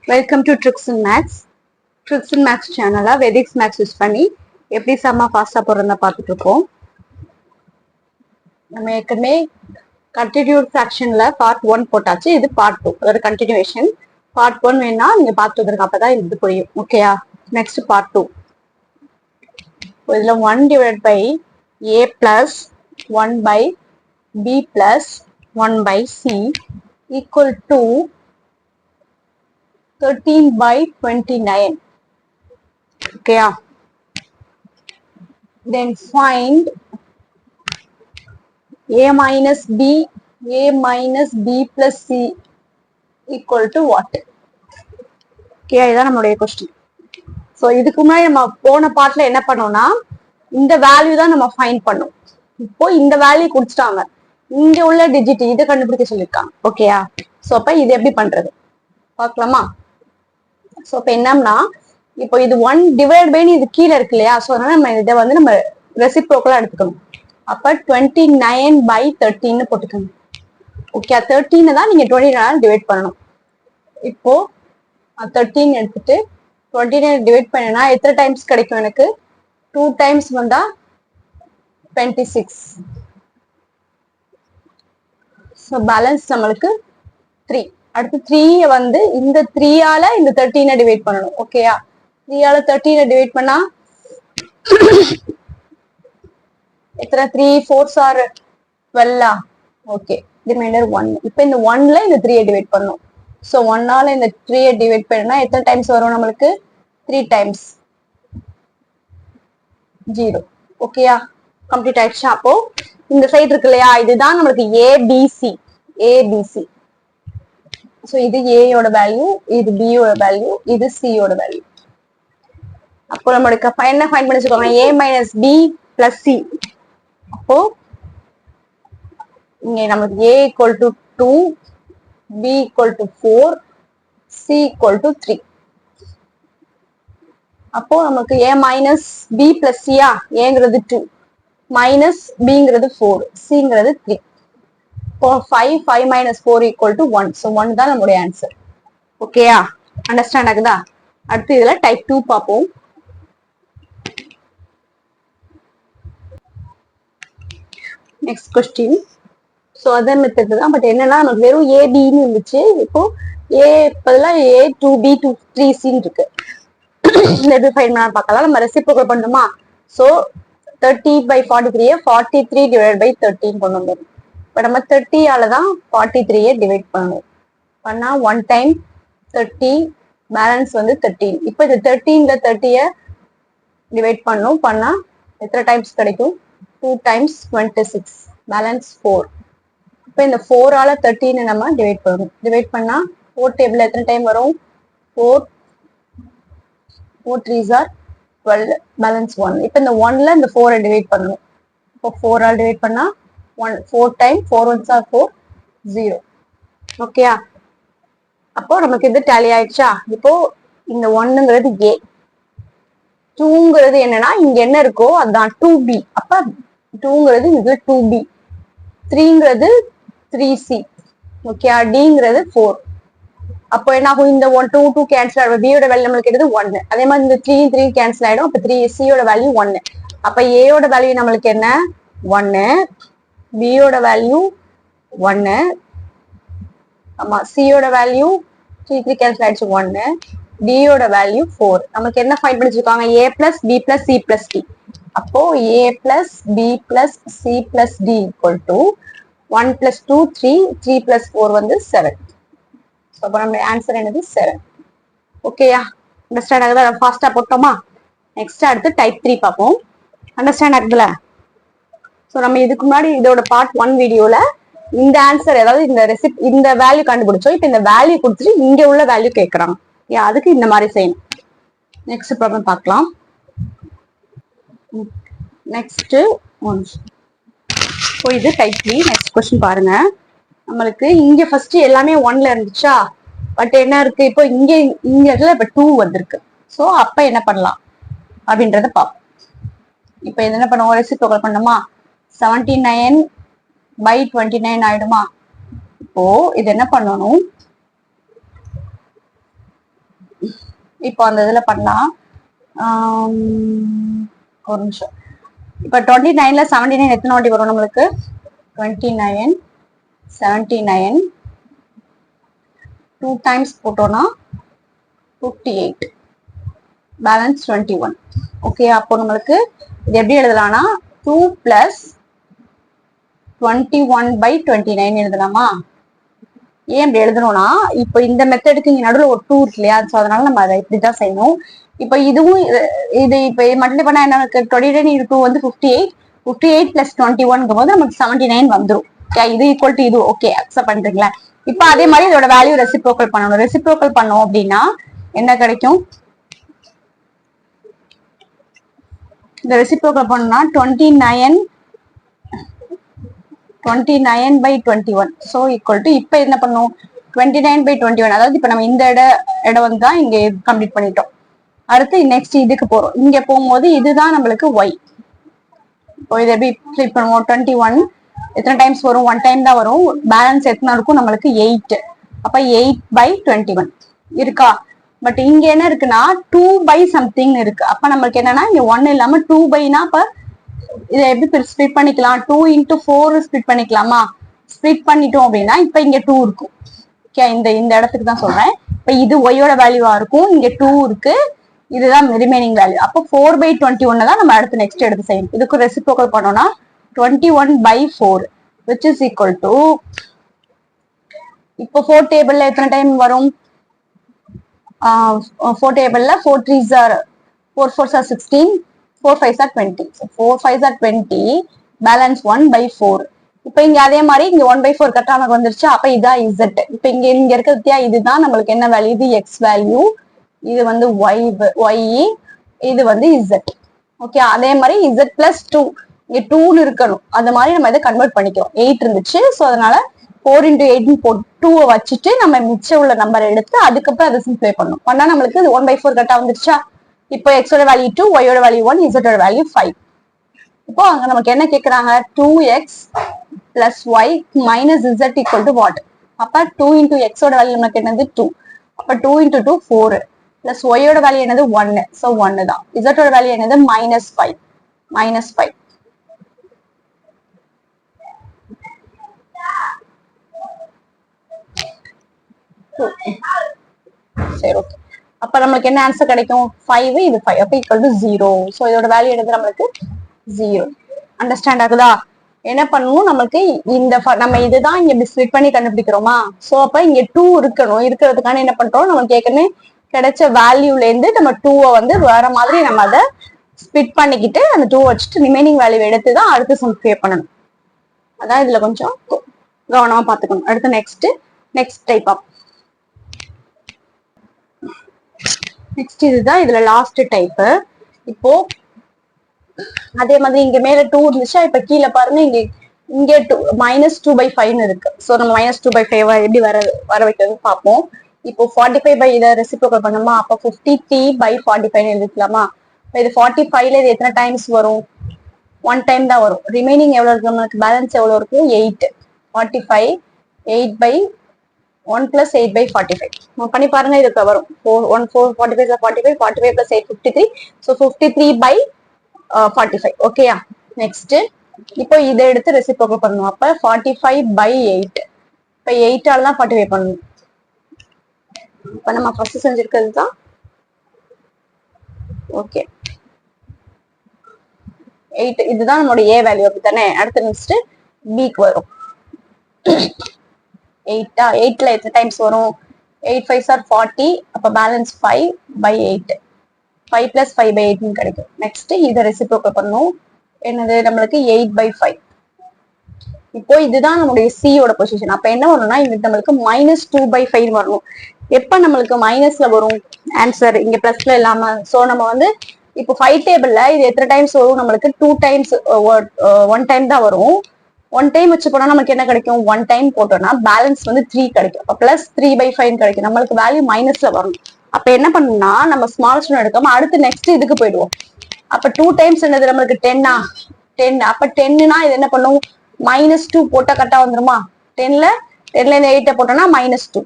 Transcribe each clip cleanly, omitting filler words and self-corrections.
Welcome to tricks in maths. Tricks in maths சேனலா Vedic maths use பண்ணி எப்படி சம்மா ஃபாஸ்டா போடுறதா பார்த்துட்டு இருக்கோம். நம்ம ஏற்கனவே கண்டினியூட் ஃபிராக்ஷன்ல பார்ட் 1 போட்டாச்சு. இது பார்ட் 2, அதோட கண்டினியூஷன். பார்ட் 1 வேணா நீங்க பார்த்து வந்துருங்க, அப்பதான் இது புரியும். ஓகேயா? Next part 2. இதுல 1 divide by a plus 1 by b plus 1 by c equal to 13 by 29. Okay. Then find a minus b plus c equal to what? Okay, இதான் நம்மளுடைய கொஸ்டின். ஸோ இதுக்கு முன்னாடி நம்ம போன பார்ட்ல என்ன பண்ணோம்னா இந்த வேல்யூ தான் நம்ம ஃபைண்ட் பண்ணோம். இப்போ இந்த வேல்யூ கொடுத்துட்டாங்க, இங்க உள்ள டிஜிட் இதை கண்டுபிடிக்க சொல்லியிருக்காங்க. ஓகேயா? ஸோ அப்ப இது எப்படி பண்றது பார்க்கலாமா? ஸோ இப்போ என்னம்னா இப்போ இது 1 டிவைட் பை இது கீழே இருக்கு இல்லையா? ஸோ அதனால நம்ம இதை வந்து நம்ம ரெசிப்ரோக்கலா எடுத்துக்கணும். அப்ப 29 by 13 போட்டுக்கணும். ஓகே, 13 தான் நீங்க 29 டிவைட் பண்ணணும். இப்போ 13 எடுத்துட்டு 29 டிவைட் பண்ணா எத்தனை டைம்ஸ் கிடைக்கும்? எனக்கு 2 டைம்ஸ் வந்தா 26. ஸோ பேலன்ஸ் நம்மளுக்கு 3. அடுத்து 3 வந்து இந்த 3 ஆல இந்த 13 டிவைட் பண்ணணும். ஓகேயா? 3 ஆல 13 டிவைட் பண்ணா எத்தனை? 3 4s are 12. Okay, reminder 1. இப்போ இந்த 1ல இந்த 3 டிவைட் பண்ணணும். ஸோ 1 ஆல இந்த 3 டிவைட் பண்ணா எத்தனை டைம்ஸ் வரும்? நம்மளுக்கு 3 டைம்ஸ் 0. ஓகேயா? கம்ப்ளீட் ஆயிடுச்சா? அப்போ இந்த சைடு இருக்கு இல்லையா, இதுதான் நம்மளுக்கு ஏபிசி. ஸோ இது ஏயோட வேல்யூ, இது பியோட வேல்யூ, இது சியோட வேல்யூ. அப்போ நம்மளுக்கு என்ன ஃபைண்ட் பண்ணி வச்சுக்கோங்க? A minus B plus C. அப்போ இங்க நமக்கு A equal to 2, B equal to 4, C equal to 3. அப்போ நமக்கு ஏ மைனஸ் பி பிளஸ் சியா, ஏங்கிறது 2, மைனஸ் பிங்கிறது 4, சிங்கிறது 3. 5 minus 4 equal to 1. So 1 தான் நம்முடைய ஆன்சர். ஓகேயா? அண்டர்ஸ்டாண்ட் ஆகுதா? அடுத்து இதுல டைப் 2 பார்ப்போம். Next question. ஸோ அதே மெத்தட் தான், பட் என்னன்னா நமக்கு வெறும் ஏபின்னு இருந்துச்சு. இப்போ ஏ பதிலா A2B 3Cன்னு இருக்கு. எப்படி ஃபைண்ட் பண்ண பார்க்கலாம். நம்ம ரெசிப்ரோக்கல் பண்ணுமா? ஸோ 30 by 43 43 divided by 13 கொண்டு வந்துடும். இப்போ நம்ம 30 ஆல தான் 43 டிவைட் பண்ணணும். பண்ணா 1 டைம் 30, பேலன்ஸ் வந்து 13. இப்போ இது 13ல 30 டிவைட் பண்ணணும். பண்ணா எத்தனை டைம்ஸ் கிடைக்கும்? 2 டைம்ஸ் 26, பேலன்ஸ் 4. இப்போ இந்த 4 ஆல 13 நம்ம டிவைட் பண்ணணும். டிவைட் பண்ணா 4 டேபிள் எத்தனை டைம் வரும்? 4 3s are 12, பேலன்ஸ் 1. இப்போ இந்த 1ல இந்த 4 டிவைட் பண்ணணும். இப்போ 4 ஆல் டிவைட் பண்ணா 4 டைம் 4 1s are 4, 0. ஓகேயா? அப்போ நமக்கு இது டேலி ஆயிடுச்சா? இப்போ இந்த 1ங்கிறது ஏ, 2ங்கிறது என்னன்னா இங்க என்ன இருக்கோ அதுதான் 2b. அப்ப 2ங்கிறது இதுல 2b, 3ங்கிறது 3c. ஓகேயா? டிங்கிறது 4. அப்போ என்ன ஆகும்? இந்த 1 2 கேன்சல் ஆயிடும். பியோட வேல்யூ நம்மளுக்கு எடுத்து 1. அதே மாதிரி இந்த 3 கேன்சல் ஆயிடும். அப்ப 3cயோட வேல்யூ 1. அப்ப ஏயோட வேல்யூ நம்மளுக்கு என்ன? 1. பியோட வேல்யூ 1. ஆமா, சியோட வேல்யூ 3 கேன்சல் ஆயிடுச்சு 1. டியோட வேல்யூ 4. நமக்கு என்ன ஃபைண்ட் பண்ணி வச்சிருக்காங்க? A plus B plus C plus D. அப்போ A plus B plus C plus D equal to 1 plus 2 3, 3 plus 4 வந்து 7. ஸோ அப்போ நம்ம ஆன்சர் என்னது? 7. ஓகேயா? அண்டர்ஸ்டாண்ட் ஆகுதா? ஃபாஸ்டா போட்டோமா? நெக்ஸ்ட் அடுத்து டைப் 3 பார்ப்போம். அண்டர்ஸ்டாண்ட் ஆகுதுல? ஸோ நம்ம இதுக்கு முன்னாடி இதோட பார்ட் 1 வீடியோல இந்த ஆன்சர், அதாவது இந்த வேல்யூ கண்டுபிடிச்சோம். இப்போ இந்த வேல்யூ கொடுத்துட்டு இங்க உள்ள வேல்யூ கேட்கறாங்க. அதுக்கு இந்த மாதிரி செய்யணும். நெக்ஸ்ட் ப்ராப்ளம் பார்க்கலாம். நெக்ஸ்ட் இது டைப் 3. நெக்ஸ்ட் கொஸ்டின் பாருங்க. நம்மளுக்கு இங்க ஃபர்ஸ்ட் எல்லாமே 1ல இருந்துச்சா, பட் என்ன இருக்கு? இப்போ இங்க இடத்துல இப்ப 2 வந்திருக்கு. ஸோ அப்ப என்ன பண்ணலாம் அப்படின்றத பார்ப்போம். இப்போ இது என்ன பண்ணுவோம்? ரெசிப்ரோக்கல் பண்ணுமா? 79 by 29 ஆயிடுமா? இப்போ இது என்ன பண்ணணும்? இப்போ அந்த இதுல பண்ணலாம். ஒரு நிமிஷம். இப்ப 29ல 79 எத்தனை வாட்டி வரும் நம்மளுக்கு? 29 79 2 டைம்ஸ் போட்டோம்னா 58, பேலன்ஸ் 21. ஓகே, அப்போ நம்மளுக்கு இது எப்படி எழுதலாம்னா 2 பிளஸ் 21/29 எழுதலாமா? ஏன் இப்படி எழுதணும்னா, இப்போ இந்த மெத்தடுக்கு இங்க நடுவில் ஒரு 2 இருக்கு இல்லையா, ஸோ அதனால நம்ம அதை இப்படிதான் செய்யணும். இப்போ இதுவும் இது இப்போ மல்டிப்ளை பண்ணா என்ன இருக்கு? 29 into 2 வந்து 58. 58 பிளஸ் 21ங்கும் போது நமக்கு 79 வந்துடும். இது ஈக்குவல் டு இது. ஓகே, அக்செப்ட் பண்றீங்களா? இப்போ அதே மாதிரி இதோட வேல்யூ ரெசிப்ரோக்கல் பண்ணணும். ரெசிப்ரோக்கல் பண்ணோம் அப்படின்னா என்ன கிடைக்கும்? இந்த ரெசிப்ரோக்கல் பண்ணா 29/21 ஸோ ஈக்குவல் டு இப்போ என்ன பண்ணும்? 29/21. அதாவது இப்போ நம்ம இந்த இடம் வந்து தான் இங்க கம்ப்ளீட் பண்ணிட்டோம். அடுத்து நெக்ஸ்ட் இதுக்கு போறோம். இங்க போகும்போது இதுதான் நம்மளுக்கு ஒய். இப்போ இதை எப்படி ஃபிளிப் பண்ணுவோம்? 21 எத்தனை டைம்ஸ் வரும்? 1 டைம் தான் வரும். பேலன்ஸ் எத்தனை இருக்கும் நம்மளுக்கு? 8. அப்ப 8/21 இருக்கா? பட் இங்க என்ன இருக்குன்னா 2/something இருக்கு. அப்ப நம்மளுக்கு என்னன்னா இங்க 1 இல்லாம 2/னா அப்ப இதை எப்படி ஸ்பிளிட் பண்ணிக்கலாம்? 2 into 4 ஸ்பிளிட் பண்ணிக்கலாமா? ஸ்பிளிட் பண்ணிட்டோம் அப்படின்னா இப்ப இங்க 2 இருக்கும். ஓகே, இந்த இடத்துக்கு தான் சொல்றேன். இப்ப இது ஒய்யோட வேல்யூவா இருக்கும். இங்க 2 இருக்கு. இதுதான் ரிமைனிங் வேல்யூ. அப்போ 4/21 தான் நம்ம அடுத்து நெக்ஸ்ட் எடுத்து செய்யணும். இதுக்கு ரெசிப்ரோக்கல் பண்ணோம்னா 21/4 which is equal to இப்போ 4 டேபிள்ல எத்தனை டைம் வரும்? 4 டேபிள்ல 4 3s are 4 4s are 16, 4 5s are 20. So 4 5s are 20, balance 1/4. இப்போ இங்க அதே மாதிரி இங்க 1/4 கட்டாம வந்துருச்சு. அப்ப இதான் Z. இப்ப இங்க இருக்கிறது இதுதான் நம்மளுக்கு என்ன வேல்யூ? இது எக்ஸ் வேல்யூ, இது வந்து ஒய், இது வந்து Z. ஓகே, அதே மாதிரி Z பிளஸ் 2 இங்க 2ன்னு இருக்கணும். அந்த மாதிரி நம்ம இதை கன்வெர்ட் பண்ணிக்கிறோம். 8 இருந்துச்சு, ஸோ அதனால 4 into 8 போட்டு 2 வச்சுட்டு நம்ம மிச்சம் உள்ள நம்பரை எடுத்து அதுக்கப்புறம் அதை சிம்பிளை பண்ணணும். பண்ணா நம்மளுக்கு 1/4 கட்டா வந்துருச்சா? இப்போ எக்ஸோட வேல்யூ 2, ஒய்யோட வேல்யூ 1, இசட்டோட வேல்யூ 5. இப்போ அங்க நமக்கு என்ன கேக்குறாங்க? 2x plus y minus Z equal to what? அப்ப 2 into x ஓட வேல்யூ நமக்கு என்னது? 2. அப்ப 2 into 2 4 பிளஸ் ஒய்யோட வேல்யூ என்னது? 1. ஸோ 1 தான். இசட்டோட வேல்யூ என்னது? -5. -5. சரி, ஓகே. அப்ப நம்மளுக்கு என்ன ஆன்சர் கிடைக்கும்? 5, இது 5. அப்ப ஈக்குவல் டு 0. ஸோ இதோட வேல்யூ என்னது? நம்மளுக்கு 0. அண்டர்ஸ்டாண்ட் ஆகுதா? என்ன பண்ணுவோம்? நமக்கு இந்த நம்ம இதுதான் இங்க ஸ்ப்ளிட் பண்ணி கண்டுபிடிக்கிறோமா? சோ அப்ப இங்க 2 இருக்கணும். இருக்கிறதுக்கான என்ன பண்றோம்? நமக்கு ஏற்கனவே கிடைச்ச வேல்யூல இருந்து நம்ம 2 வந்து வேற மாதிரி நம்ம அதை ஸ்ப்ளிட் பண்ணிக்கிட்டு அந்த 2 வச்சுட்டு ரிமைனிங் வேல்யூ எடுத்து தான் அடுத்து சிம்பிளை பண்ணணும். அதான் இதுல கொஞ்சம் கவனமா பாத்துக்கணும். அடுத்து நெக்ஸ்ட் டைப் ஆஃப் நெக்ஸ்ட் இதுதான் இதுல லாஸ்ட் டைப். இப்போ அதே மாதிரி இங்க மேல 2 இருந்துச்சா, இப்ப கீழே பாருங்க இங்க -2/5 இருக்கு. சோ நம்ம -2/5 எப்படி வர வைக்கிறது பார்ப்போம். இப்போ 45 இதை ரெசிப்ரோக்கல் பண்ணோமா? அப்ப 53/45 எழுதிக்கலாமா? இது 45ல இது எத்தனை டைம்ஸ் வரும்? 1 டைம் தான் வரும். ரிமைனிங் எவ்வளவு இருக்கு? நமக்கு பேலன்ஸ் எவ்வளவு இருக்கு? 8. 45 8/1 plus 8/45 பண்ணி பாருங்க. இதுக்கு வரும் 45 45 plus 8 53. ஸோ 53/45. ஓகேயா? நெக்ஸ்ட் இப்போ இதை எடுத்து ரெசிப்ரோக்கல் பண்ணணும். அப்ப 45/8. இப்ப 8ஆல தான் 45 பண்ணணும். இப்ப நம்ம ஃபர்ஸ்ட் செஞ்சிருக்கிறது தான். ஓகே, 8 இதுதான் நம்மளோட ஏ வேல்யூ. அப்படித்தானே? அடுத்து நெக்ஸ்ட் பிக்கு வரும். 8ல எத்தனை டைம்ஸ் வரும்? 8 5s are 40. அப்ப பேலன்ஸ் 5/8. 5 plus 5/8 கிடைக்கும். நெக்ஸ்ட் இதை ரெசிப்ரோக்கல் பண்ணும். என்னது? நம்மளுக்கு 8/5. இப்போ இதுதான் நம்மளுடைய சியோட பொசிஷன். அப்ப என்ன வரணும்னா இது நம்மளுக்கு -2/5 வரணும். எப்ப நம்மளுக்கு மைனஸ்ல வரும் ஆன்சர்? இங்க பிளஸ்ல இல்லாம. சோ நம்ம வந்து இப்போ 5 டேபிள்ல இது எத்தனை டைம்ஸ் வரும்? நம்மளுக்கு 2 டைம்ஸ் 1 டைம் தான் வரும். 1 டைம் வச்சு போனா நமக்கு என்ன கிடைக்கும்? 1 டைம் போட்டோம்னா பேலன்ஸ் வந்து 3 கிடைக்கும். அப்ப +3/5 கிடைக்கும். நம்மளுக்கு வேல்யூ மைனஸ்ல வரணும். அப்ப என்ன பண்ணணும்னா நம்ம ஸ்மாலஸ்ட் எடுக்காம அடுத்து நெக்ஸ்ட் இதுக்கு போயிடுவோம். அப்ப 2 டைம்ஸ் என்னது? நம்மளுக்கு 10. அப்ப 10னா இது என்ன பண்ணும்? -2 போட்டா கரெக்டா வந்துருமா? 10ல இந்த 8 போட்டோம்னா -2.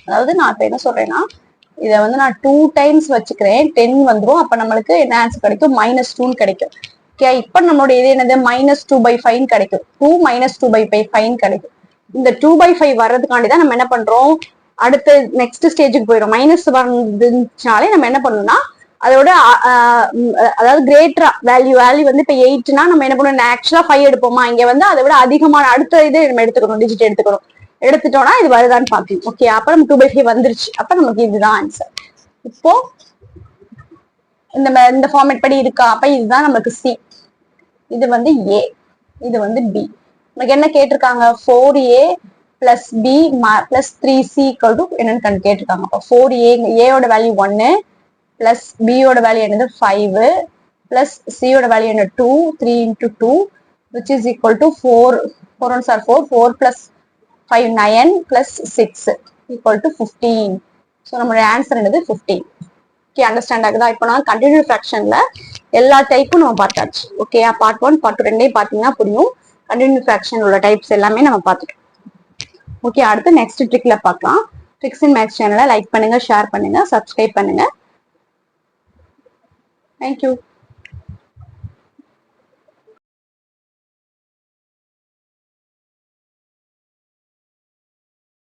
அதாவது நான் இப்ப என்ன சொல்றேன்னா இதை வந்து நான் 2 டைம்ஸ் வச்சுக்கிறேன், 10 வந்துடும். அப்ப நம்மளுக்கு என்ன ஆன்சர் கிடைக்கும், -2 கிடைக்கும். ஓகே, இப்ப நம்மளோட இது என்னது, -2/5 கிடைக்கும். 2 -2/5 கிடைக்கும். இந்த 2/5 வர்றதுக்காண்டி தான் நம்ம என்ன பண்றோம், அடுத்த நெக்ஸ்ட் ஸ்டேஜுக்கு போயிடும். மைனஸ் வந்துச்சுனாலே நம்ம என்ன பண்ணணும்னா அதோட அதாவது கிரேட்டரா வேல்யூ வந்து இப்ப 8னா நம்ம என்ன பண்ணுவோம், ஆக்சுவலா 5 எடுப்போமா, இங்க வந்து அதை விட அதிகமான அடுத்த இது நம்ம எடுத்துக்கணும், டிஜிட் எடுத்துக்கணும். எடுத்துட்டோம்னா இது வருதான்னு பாக்கணும். ஓகே, அப்ப நம்ம 2/5 வந்துருச்சு. அப்ப நமக்கு இதுதான் ஆன்சர். இப்போ இந்த ஃபார்மேட் படி இருக்கா, அப்ப இதுதான் நமக்கு சி, இது வந்து ஏ, இது வந்து பி. நமக்கு என்ன கேட்டிருக்காங்க, 4a plus B plus 3c என்னன்னு கேட்டிருக்காங்க. அப்ப 4a ஏயோட வேல்யூ 1 பிளஸ் பியோட வேல்யூ என்னது 5 பிளஸ் சியோட வேல்யூ என்ன 2, 3 into 2 which is equal to 4 ones are 4, 4 plus 5 9 plus 6 equal to 15. So நம்மளுடைய ஆன்சர் என்னது 15. ஓகே, அண்டர்ஸ்டாண்ட் ஆகுதா? இப்போ நான் கண்டினியூ ஃபிராக்ஷன்ல எல்லா டைப்பும் நம்ம பார்த்தாச்சு. ஓகே, பார்ட் 1 பார்ட் 2 ரெண்டையும் பார்த்தீங்கன்னா புரியும். கண்டினியூ ஃபிராக்ஷன் உள்ள டைப்ஸ் எல்லாமே நம்ம பார்த்துட்டோம். ஓகே, அடுத்து நெக்ஸ்ட் ட்ரிக்ல பார்க்கலாம். ட்ரிக்ஸ் இன் மேக்ஸ் சேனலை லைக் பண்ணுங்க, ஷேர் பண்ணுங்க, சப்ஸ்கிரைப் பண்ணுங்க. Thank you.